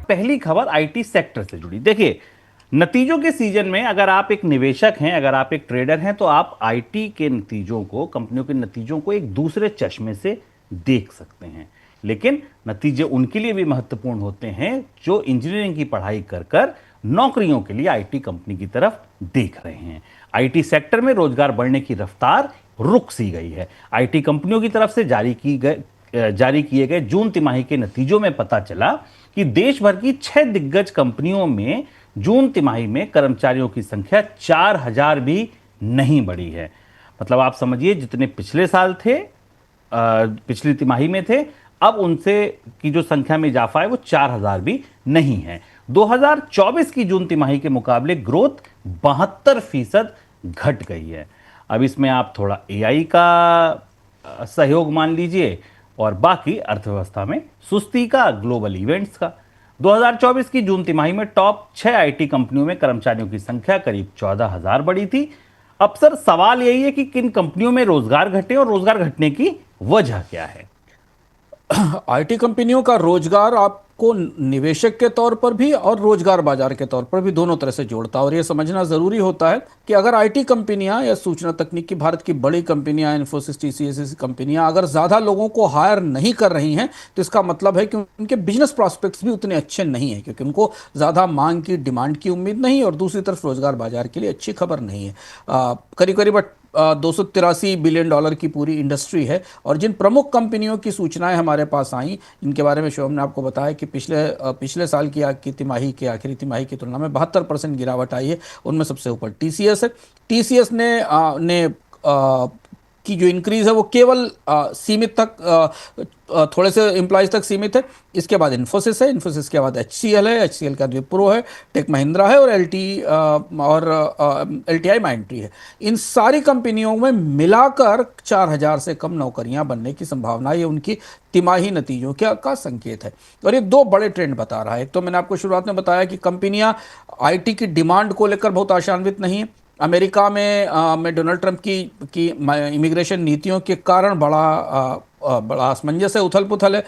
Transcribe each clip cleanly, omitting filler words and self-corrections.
पहली खबर IT sector से जुड़ी। देखिए, नतीजों के सीजन में अगर आप एक निवेशक हैं, अगर आप एक ट्रेडर हैं, तो आप आईटी के नतीजों को, कंपनियों के नतीजों को एक दूसरे चश्मे से देख सकते हैं। लेकिन नतीजे उनके लिए भी महत्वपूर्ण होते हैं जो इंजीनियरिंग की पढ़ाई कर कर नौकरियों के लिए आईटी कंपनी की तरफ देख रहे हैं। आईटी सेक्टर में रोजगार बढ़ने की रफ्तार रुक सी गई है। आईटी कंपनियों की तरफ से जारी किए गए जून तिमाही के नतीजों में पता चला कि देश भर की 6 दिग्गज कंपनियों में जून तिमाही में कर्मचारियों की संख्या 4,000 भी नहीं बढ़ी है। मतलब आप समझिए, जितने पिछले साल थे, पिछली तिमाही में थे, अब उनसे की जो संख्या में इजाफा है वो 4,000 भी नहीं है। 2024 की जून तिमाही के मुकाबले ग्रोथ 72% घट गई है। अब इसमें आप थोड़ा एआई का सहयोग मान लीजिए और बाकी अर्थव्यवस्था में सुस्ती का, ग्लोबल इवेंट्स का। 2024 की जून तिमाही में टॉप 6 आईटी कंपनियों में कर्मचारियों की संख्या करीब 14,000 बढ़ी थी। अब सर, सवाल यही है कि किन कंपनियों में रोजगार घटे और रोजगार घटने की वजह क्या है। आईटी कंपनियों का रोजगार आपको निवेशक के तौर पर भी और रोजगार बाजार के तौर पर भी दोनों तरह से जोड़ता है। और यह समझना जरूरी होता है कि अगर आईटी कंपनियां या सूचना तकनीक की भारत की बड़ी कंपनियां, इन्फोसिस, टीसीएस जैसी कंपनियां अगर ज्यादा लोगों को हायर नहीं कर रही हैं, तो इसका मतलब है कि उनके बिजनेस प्रॉस्पेक्ट्स भी उतने अच्छे नहीं है, क्योंकि उनको ज्यादा मांग की, डिमांड की उम्मीद नहीं, और दूसरी तरफ रोजगार बाजार के लिए अच्छी खबर नहीं है। करीब करीब 283 बिलियन डॉलर की पूरी इंडस्ट्री है। और जिन प्रमुख कंपनियों की सूचनाएं हमारे पास आई, इनके बारे में शोभम ने आपको बताया कि पिछले साल की तिमाही के आखिरी तिमाही की तुलना में 72% गिरावट आई है। उनमें सबसे ऊपर टीसीएस है। टीसीएस की जो इंक्रीज है वो केवल सीमित तक, थोड़े से एम्प्लॉयज तक सीमित है। इसके बाद इन्फोसिस है, इन्फोसिस के बाद एचसीएल है, एचसीएल के बाद विप्रो है, टेक महिंद्रा है, और एलटीआई माइंट्री है। इन सारी कंपनियों में मिलाकर 4,000 से कम नौकरियां बनने की संभावना, ये उनकी तिमाही नतीजों का संकेत है। और ये दो बड़े ट्रेंड बता रहा है। एक तो मैंने आपको शुरुआत में बताया कि कंपनियां आईटी की डिमांड को लेकर बहुत आशान्वित नहीं है। अमेरिका में डोनाल्ड ट्रंप की इमिग्रेशन नीतियों के कारण बड़ा असमंजस है, उथल पुथल है।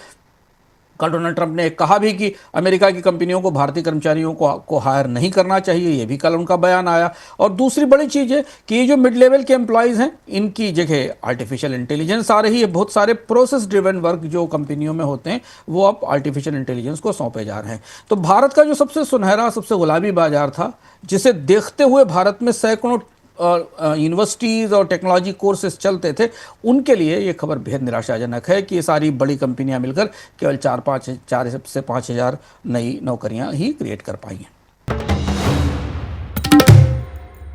कल डोनाल्ड ट्रंप ने कहा भी कि अमेरिका की कंपनियों को भारतीय कर्मचारियों को हायर नहीं करना चाहिए, ये भी कल उनका बयान आया। और दूसरी बड़ी चीज़ है कि ये जो मिड लेवल के एम्प्लॉयज़ हैं, इनकी जगह आर्टिफिशियल इंटेलिजेंस आ रही है। बहुत सारे प्रोसेस ड्रिवन वर्क जो कंपनियों में होते हैं वो अब आर्टिफिशियल इंटेलिजेंस को सौंपे जा रहे हैं। तो भारत का जो सबसे सुनहरा, सबसे गुलाबी बाजार था, जिसे देखते हुए भारत में सैकड़ों यूनिवर्सिटीज़ और टेक्नोलॉजी कोर्सेज चलते थे, उनके लिए ये खबर बेहद निराशाजनक है कि ये सारी बड़ी कंपनियां मिलकर केवल 4 से 5 हज़ार नई नौकरियां ही क्रिएट कर पाई हैं।